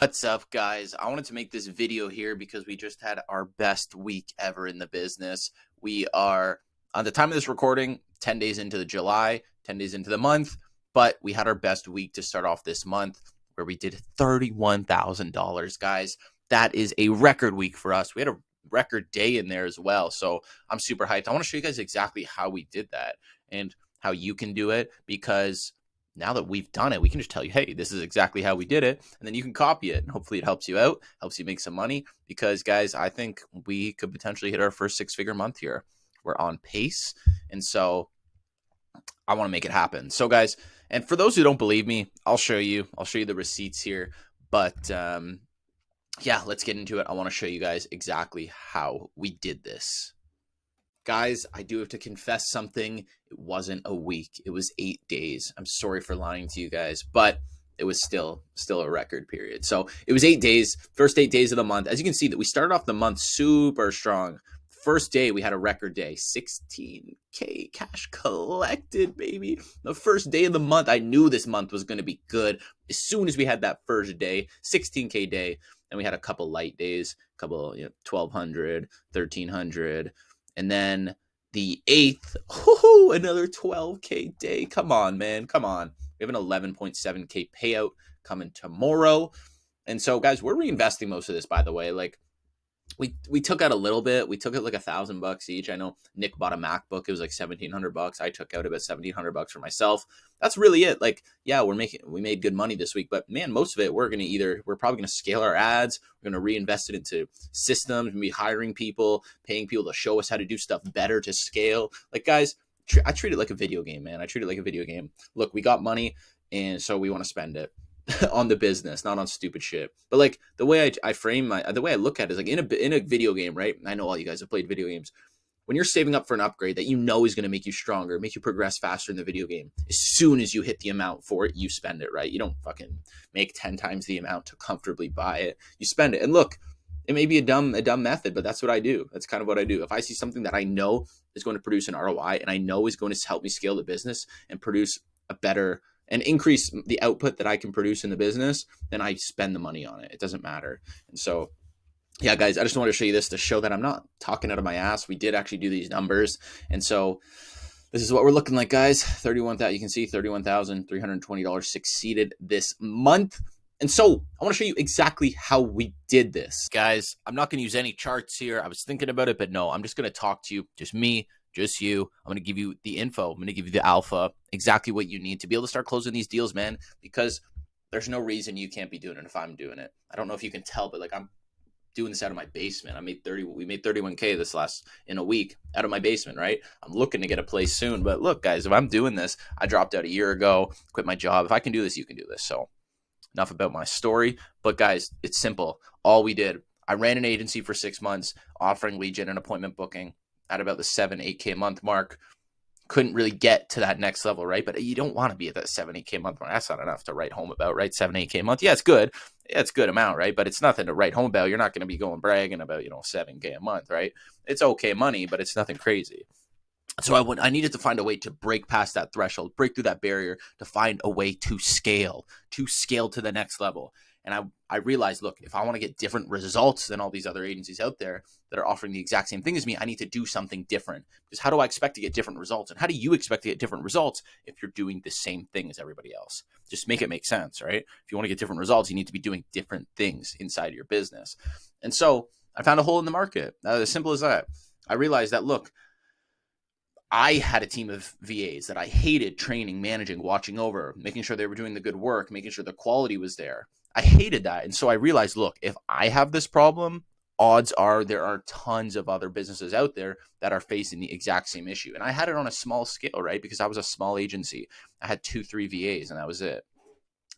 What's up, guys? I wanted to make this video here because we just had our best week ever in the business. We are, on the time of this recording, 10 days into the July, 10 days into the month, but we had our best week to start off this month where we did $31,000, guys. That is a record week for us. We had a record day in there as well. So I'm super hyped. I want to show you guys exactly how we did that and how you can do it, because now that we've done it, we can just tell you, hey, this is exactly how we did it. And then you can copy it. And hopefully it helps you out, helps you make some money. Because, guys, I think we could potentially hit our first six-figure month here. We're on pace. And so I want to make it happen. So, guys, and for those who don't believe me, I'll show you. I'll show you the receipts here. But, yeah, let's get into it. I want to show you guys exactly how we did this. Guys, I do have to confess something. It wasn't a week. It was 8 days. I'm sorry for lying to you guys, but it was still a record period. So it was 8 days, first 8 days of the month. As you can see, that we started off the month super strong. First day, we had a record day, 16K cash collected, baby. The first day of the month, I knew this month was going to be good. As soon as we had that first day, 16K day, and we had a couple light days, a couple, 1,200, 1,300. And then the 8th, another 12K day. Come on, man. Come on. We have an 11.7K payout coming tomorrow. And so, guys, we're reinvesting most of this, by the way. Like, we took out a little bit. We took out like $1,000 each. I know Nick bought a MacBook. It was like $1,700. I took out about $1,700 for myself. That's really it. Like, yeah, we made good money this week, but man, most of it we're probably gonna scale our ads. We're gonna reinvest it into systems, maybe hiring people, paying people to show us how to do stuff better to scale. Like, guys, I treat it like a video game, man. I treat it like a video game. Look, we got money, and so we want to spend it on the business, not on stupid shit. But like the way I frame the way I look at it is like in a video game, right? I know all you guys have played video games. When you're saving up for an upgrade that you know is going to make you stronger, make you progress faster in the video game, as soon as you hit the amount for it, you spend it, right? You don't fucking make 10 times the amount to comfortably buy it. You spend it. And look, it may be a dumb method, but that's what I do. That's kind of what I do. If I see something that I know is going to produce an ROI and I know is going to help me scale the business and produce a better and increase the output that I can produce in the business, then I spend the money on it. It doesn't matter. And so, yeah, guys, I just wanted to show you this to show that I'm not talking out of my ass. We did actually do these numbers. And so this is what we're looking like, guys. 31,000, you can see $31,320 succeeded this month. And so I want to show you exactly how we did this. Guys, I'm not going to use any charts here. I was thinking about it, but no, I'm just going to talk to you, just me, just you. I'm going to give you the info. I'm going to give you the alpha, exactly what you need to be able to start closing these deals, man, because there's no reason you can't be doing it if I'm doing it. I don't know if you can tell, but like I'm doing this out of my basement. We made 31K in a week out of my basement, right? I'm looking to get a place soon, but look, guys, if I'm doing this, I dropped out a year ago, quit my job. If I can do this, you can do this. So enough about my story, but guys, it's simple. All we did, I ran an agency for 6 months, offering lead gen and appointment booking at about the 7-8K month mark. Couldn't really get to that next level, right? But you don't want to be at that 7-8K month mark. That's not enough to write home about, right? 7-8K month. Yeah, it's good. Yeah, it's a good amount, right? But it's nothing to write home about. You're not going to be going bragging about, 7K a month, right? It's okay money, but it's nothing crazy. So I needed to find a way to break past that threshold, break through that barrier, to find a way to scale to the next level. And I realized, look, if I want to get different results than all these other agencies out there that are offering the exact same thing as me, I need to do something different. Because how do I expect to get different results? And how do you expect to get different results if you're doing the same thing as everybody else? Just make it make sense, right? If you want to get different results, you need to be doing different things inside your business. And so I found a hole in the market. As simple as that. I realized that, look, I had a team of VAs that I hated training, managing, watching over, making sure they were doing the good work, making sure the quality was there. I hated that. And so I realized, look, if I have this problem, odds are there are tons of other businesses out there that are facing the exact same issue. And I had it on a small scale, right? Because I was a small agency. I had 2-3 VAs and that was it.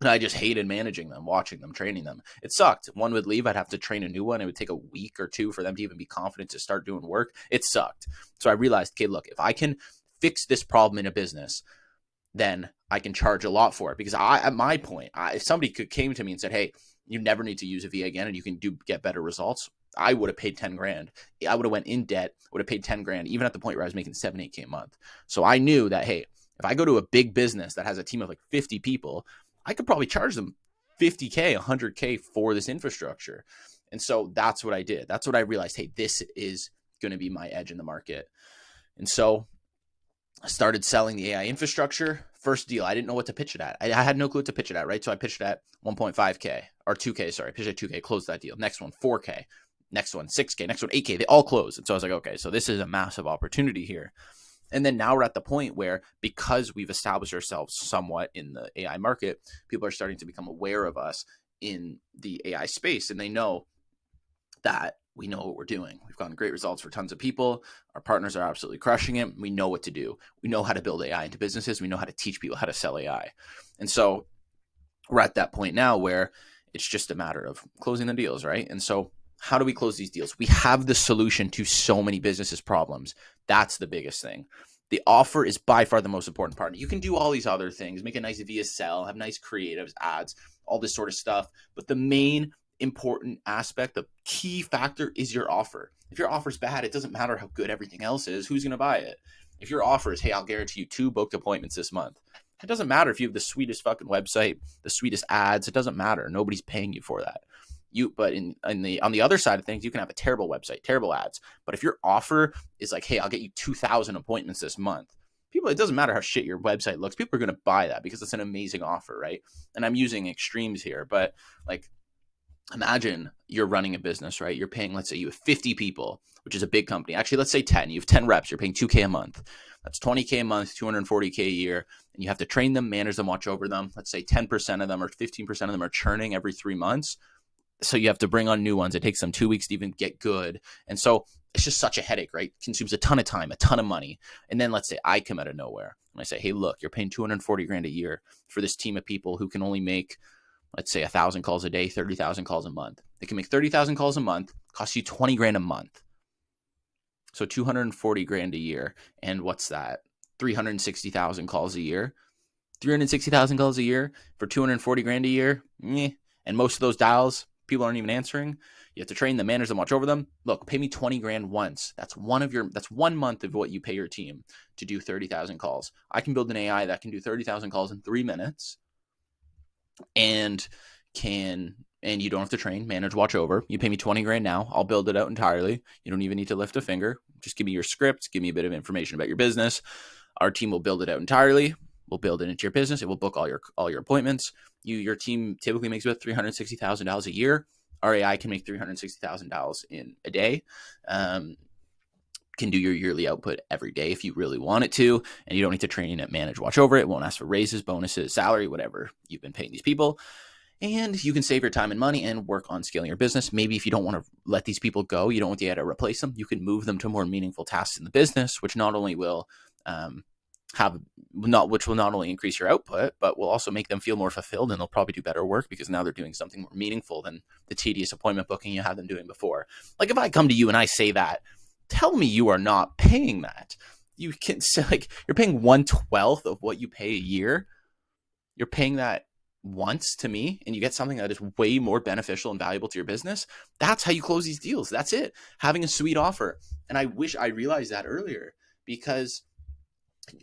And I just hated managing them, watching them, training them. It sucked. One would leave. I'd have to train a new one. It would take a week or two for them to even be confident to start doing work. It sucked. So I realized, okay, look, if I can fix this problem in a business, then I can charge a lot for it. Because at my point, if somebody came to me and said, hey, you never need to use a VA again and you can get better results, I would have paid 10 grand. I would have went in debt, would have paid 10 grand, even at the point where I was making 7-8K a month. So I knew that, hey, if I go to a big business that has a team of like 50 people, I could probably charge them 50K, 100K for this infrastructure. And so that's what I did. That's what I realized. Hey, this is going to be my edge in the market. And so I started selling the AI infrastructure. First deal, I didn't know what to pitch it at. I had no clue what to pitch it at, right? So I pitched it at 1.5K or 2K, sorry. I pitched it at 2K, closed that deal. Next one, 4K. Next one, 6K. Next one, 8K. They all closed. And so I was like, okay, so this is a massive opportunity here. And then now we're at the point where, because we've established ourselves somewhat in the AI market, people are starting to become aware of us in the AI space. And they know that we know what we're doing. We've gotten great results for tons of people. Our partners are absolutely crushing it. We know what to do. We know how to build AI into businesses. We know how to teach people how to sell AI. And so we're at that point now where it's just a matter of closing the deals, right? And so how do we close these deals? We have the solution to so many businesses' problems. That's the biggest thing. The offer is by far the most important part. You can do all these other things, make a nice VSL, have nice creatives, ads, all this sort of stuff. But the main important aspect, the key factor, is your offer. If your offer is bad, it doesn't matter how good everything else is. Who's going to buy it? If your offer is, hey, I'll guarantee you 2 booked appointments this month, it doesn't matter if you have the sweetest fucking website, the sweetest ads. It doesn't matter. Nobody's paying you for that. But on the other side of things, you can have a terrible website, terrible ads. But if your offer is like, hey, I'll get you 2,000 appointments this month, people, it doesn't matter how shit your website looks. People are going to buy that because it's an amazing offer, right? And I'm using extremes here, but like, imagine you're running a business, right? You're paying, let's say you have 50 people, which is a big company. Actually, let's say 10. You have 10 reps. You're paying 2K a month. That's 20K a month, 240K a year. And you have to train them, manage them, watch over them. Let's say 10% of them or 15% of them are churning every 3 months. So you have to bring on new ones. It takes them 2 weeks to even get good. And so it's just such a headache, right? It consumes a ton of time, a ton of money. And then let's say I come out of nowhere and I say, hey, look, you're paying 240 grand a year for this team of people who can only make, let's say, 1,000 calls a day, 30,000 calls a month. They can make 30,000 calls a month, cost you 20 grand a month. So 240 grand a year. And what's that? 360,000 calls a year. 360,000 calls a year for 240 grand a year. And most of those dials, people aren't even answering. You have to train them, manage them, watch over them. Look, pay me 20 grand once. That's 1 month of what you pay your team to do 30,000 calls. I can build an AI that can do 30,000 calls in 3 minutes. And you don't have to train, manage, watch over. You pay me 20 grand now. I'll build it out entirely. You don't even need to lift a finger. Just give me your script. Give me a bit of information about your business. Our team will build it out entirely. We'll build it into your business. It will book all your appointments. Your team typically makes about $360,000 a year. Our AI can make $360,000 in a day. Can do your yearly output every day if you really want it to, and you don't need to train it, manage, watch over it. Won't ask for raises, bonuses, salary, whatever you've been paying these people. And you can save your time and money and work on scaling your business. Maybe if you don't want to let these people go, you don't want the AI to replace them, you can move them to more meaningful tasks in the business, which not only will not only increase your output, but will also make them feel more fulfilled, and they'll probably do better work because now they're doing something more meaningful than the tedious appointment booking you had them doing before. Like if I come to you and I say that, tell me you are not paying that. You can say, like, you're paying 1/12 of what you pay a year. You're paying that once to me, and you get something that is way more beneficial and valuable to your business. That's how you close these deals. That's it. Having a sweet offer. And I wish I realized that earlier, because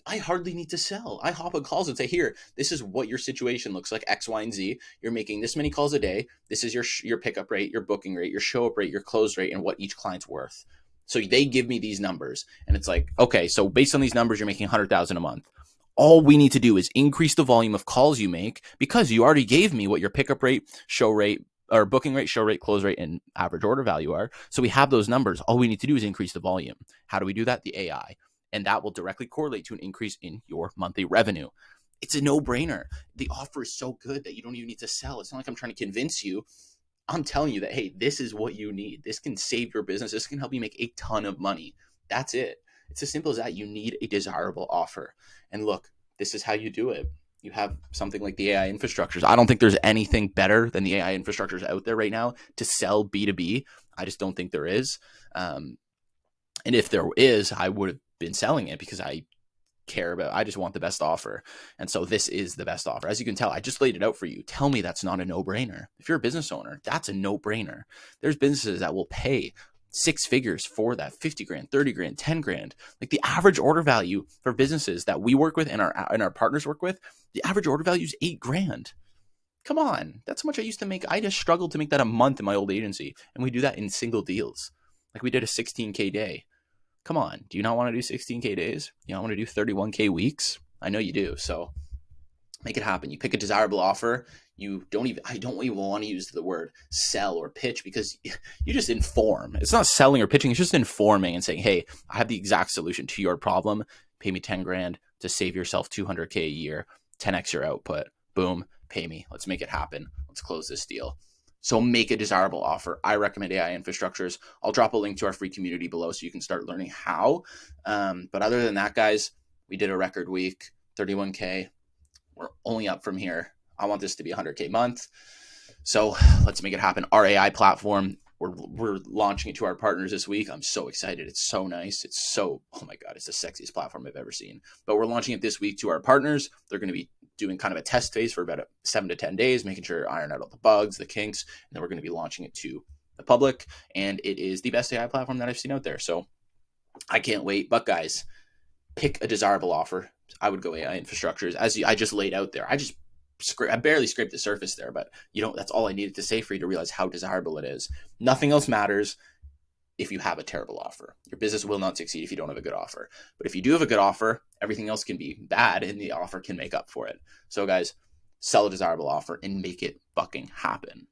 I hardly need to sell. I hop on calls and say, here, this is what your situation looks like, X, Y, and Z. You're making this many calls a day. This is your pickup rate, your booking rate, your show up rate, your close rate, and what each client's worth. So they give me these numbers, and it's like, okay, so based on these numbers, you're making 100,000 a month. All we need to do is increase the volume of calls you make, because you already gave me what your pickup rate, show rate, or booking rate, show rate, close rate, and average order value are. So we have those numbers. All we need to do is increase the volume. How do we do that? The AI. And that will directly correlate to an increase in your monthly revenue. It's a no-brainer. The offer is so good that you don't even need to sell. It's not like I'm trying to convince you. I'm telling you that, hey, this is what you need. This can save your business. This can help you make a ton of money. That's it. It's as simple as that. You need a desirable offer. And look, this is how you do it. You have something like the AI infrastructures. I don't think there's anything better than the AI infrastructures out there right now to sell B2B. I just don't think there is. And if there is, I would have been selling it, because I just want the best offer. And so this is the best offer. As you can tell, I just laid it out for you. Tell me that's not a no-brainer. If you're a business owner, that's a no-brainer. There's businesses that will pay 6 figures for that, 50 grand, 30 grand, 10 grand. Like the average order value for businesses that we work with and our partners work with, the average order value is 8 grand. Come on. That's how much I used to make. I just struggled to make that a month in my old agency. And we do that in single deals. Like we did a 16K day. Come on. Do you not want to do 16K days? You don't want to do 31K weeks? I know you do. So make it happen. You pick a desirable offer. I don't even want to use the word sell or pitch, because you just inform. It's not selling or pitching. It's just informing and saying, hey, I have the exact solution to your problem. Pay me 10 grand to save yourself 200K a year, 10x your output. Boom, pay me. Let's make it happen. Let's close this deal. So make a desirable offer. I recommend AI Infrastructures. I'll drop a link to our free community below so you can start learning how. But other than that, guys, we did a record week, 31K. We're only up from here. I want this to be 100K month. So let's make it happen. Our AI platform, we're launching it to our partners this week. I'm so excited. It's so nice. Oh my God, it's the sexiest platform I've ever seen. But we're launching it this week to our partners. They're going to be doing kind of a test phase for about 7 to 10 days, making sure iron out all the bugs, the kinks, and then we're going to be launching it to the public. And it is the best AI platform that I've seen out there. So I can't wait. But guys, pick a desirable offer. I would go AI Infrastructures, as I just laid out there. I barely scraped the surface there, but that's all I needed to say for you to realize how desirable it is. Nothing else matters if you have a terrible offer. Your business will not succeed if you don't have a good offer. But if you do have a good offer, everything else can be bad and the offer can make up for it. So guys, sell a desirable offer and make it fucking happen.